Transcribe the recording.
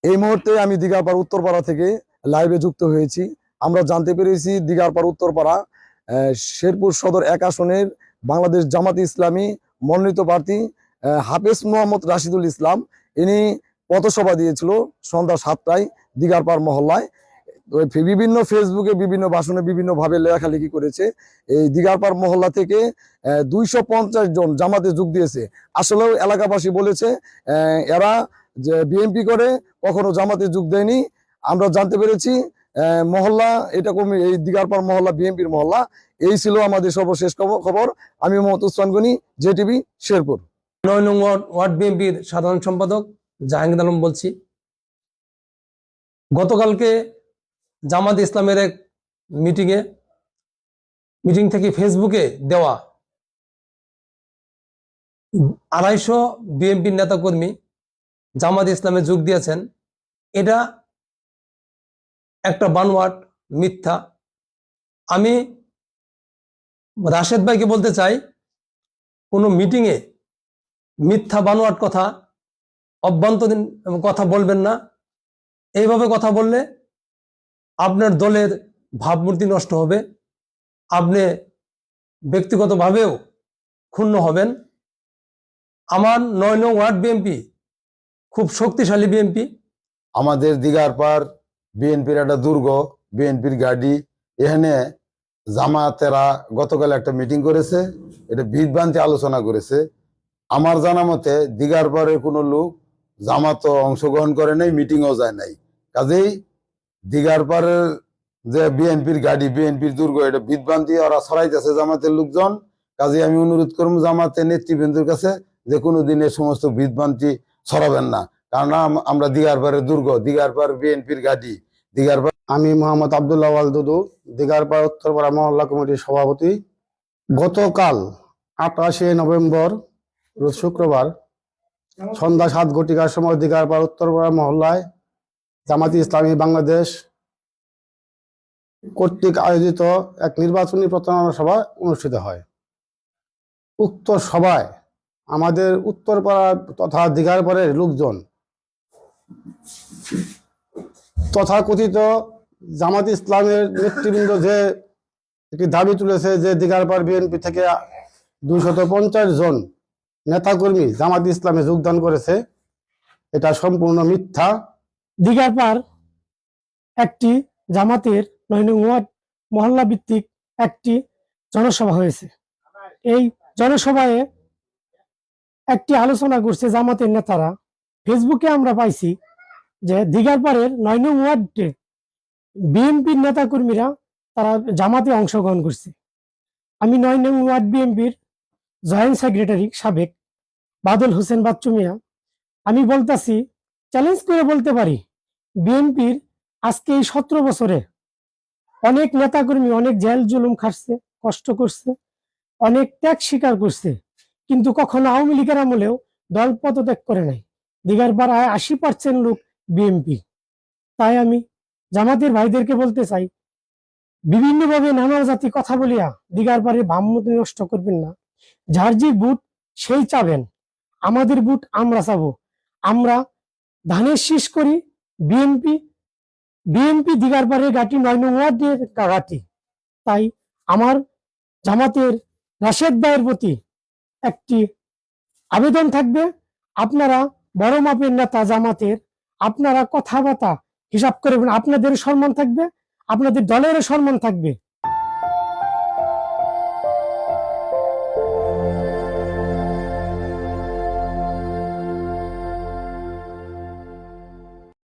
এই মুহূর্তে আমি দিঘারপাড় উত্তরপাড়া থেকে লাইভে যুক্ত হয়েছি। আমরা জানতে পেরেছি দিঘারপাড় উত্তরপাড়া শেরপুর সদর 1 আসনের বাংলাদেশ জামাত ইসলামী মনোনীত প্রার্থী হাফেজ মোহাম্মদ রাশিদুল ইসলাম ইনি পথসভা দিয়েছিল সন্ধ্যা 7টায় দিঘারপাড় মহল্লায়। বিভিন্ন ফেসবুকে বিভিন্ন ভাষণে বিভিন্ন ভাবে লেখালেখি করেছে। এই দিঘারপাড় মহল্লা থেকে 250 জন জামাতে যোগ দিয়েছে। আসলেও এলাকাবাসী বলেছে এরা যে বিএনপি করে কখনো জামাতে যোগ দেয়নি। আমরা জানতে পেরেছি মহল্লা এটা এই দিঘারপাড় মহল্লা বিএনপির মহল্লা। এই ছিল আমাদের সর্বশেষ খবর। আমি মোহাম্মদ উসমান গনি, জেটিভি, শেরপুর। 9 নং ওয়ার্ড বিএনপির সাধারণ সম্পাদক জাহাঙ্গীর আলম বলছি। গতকালকে জামাত ইসলামের এক মিটিং থেকে ফেসবুকে দেওয়া 250 বিএনপির নেতাকর্মী জামাত ইসলামে যোগ দিয়েছেন, এটা একটা বানোয়াট, মিথ্যা। আমি রাশেদ ভাইকে বলতে চাই, কোনো মিটিংয়ে মিথ্যা বানোয়াট কথা, অভ্যন্তরীণ কথা বলবেন না। এইভাবে কথা বললে আপনার দলের ভাবমূর্তি নষ্ট হবে, আপনি ব্যক্তিগতভাবেও ক্ষুণ্ণ হবেন। আমার 9 নং ওয়ার্ড বিএনপি খুব শক্তিশালী বিএনপি। আমাদের দিঘারপাড় বিএনপির একটা দুর্গ, বিএনপির গাড়ি। এখানে জামাতেরা গতকাল একটা মিটিং করেছে, এটা বিভ্রান্তি আলোচনা করেছে। আমার জানা মতে দিঘারপাড়ের কোনো লোক জামাতও অংশগ্রহণ করে নাই, মিটিংও যায় নাই। কাজেই দিঘারপাড়ের যে বিএনপির গাড়ি, বিএনপির দুর্গ, এটা বিভ্রান্তি ওরা ছড়াইতেছে জামাতের লোকজন। কাজে আমি অনুরোধ করব জামাতের নেতৃবৃন্দের কাছে যে কোনো দিন এই সমস্ত বিভ্রান্তি ছড়াবেন না, কারণ আমরা দিঘারপাড়ের দুর্গ, দিঘারপাড় বিএনপির গাড়ি, দিঘারপাড়। আমি মোহাম্মদ আব্দুল্লাহ আল দুদু, দিঘারপাড় উত্তরপাড়া মহল্লা কমিটির সভাপতি। গতকাল 28 নভেম্বর রোজ শুক্রবার সন্ধ্যা 7 ঘটিকার সময় দিঘারপাড় উত্তরপাড়া মহল্লায় জামাতি ইসলামী বাংলাদেশ কর্তৃক আয়োজিত এক নির্বাচনী প্রচারণা সভা অনুষ্ঠিত হয়। উক্ত সভায় আমাদের উত্তরপাড়া তথা দিঘারপাড়ের লোকজন তথাকথিত জামাত ইসলামের নেতৃবৃন্দ যে একটি দাবি তুলেছে যে দিঘারপাড় বিএনপি থেকে 250 জন নেতাকর্মী জামাত ইসলামে যোগদান করেছে, এটা সম্পূর্ণ মিথ্যা। দিঘারপাড় একটি জামাতের 9 নং ওয়ার্ড মহল্লা ভিত্তিক একটি জনসভা হয়েছে। এই জনসভায় একটি আলোচনা করছে জামাতের নেতারা। ফেসবুকে আমরা পাইছি যে দিঘারপাড়ের 9 নং ওয়ার্ডে বিএনপির নেতাকর্মীরা তারা জামাতে অংশগ্রহণ করছে। আমি 9 নং ওয়ার্ড বিএনপির জয়েন্ট সেক্রেটারি সাবেক বাদল হোসেন বাচ্চু মিয়া, আমি বলতাছি, চ্যালেঞ্জ করে বলতে পারি, বিএনপির আজকে এই 17 বছরে অনেক নেতাকর্মী অনেক জেল জুলুম খাটছে, কষ্ট করছে, অনেক ত্যাগ স্বীকার করছে, কিন্তু কখনো আওয়ামী লীগের আমলেও দল পদত্যাগ করে নাই। দিঘারপাড়ায় 80% লোক বিএনপি। তাই আমি জামাতের ভাইদেরকে বলতে চাই, বিভিন্নভাবে নানা জাতি কথা বলিয়া দিঘারপাড়ে ভাবমূর্তি নষ্ট করবেন না। যার যে বুট সেই চাবেন, আমাদের বুট আমরা চাবো। আমরা ধানের শীষ করি বিএনপি। বিএনপি দিঘারপাড়ের ঘাঁটি 9 নং ওয়ার্ডের ঘাঁটি। তাই আমার জামাতের রাশেদ ভাইয়ের প্রতি একটি আবেদন থাকবে, আপনারা বড় মাপের নেতা জামাতের, আপনারা কথাবার্তা হিসাব করবেন, আপনাদের সম্মান থাকবে, আপনাদের দলেরও সম্মান থাকবে।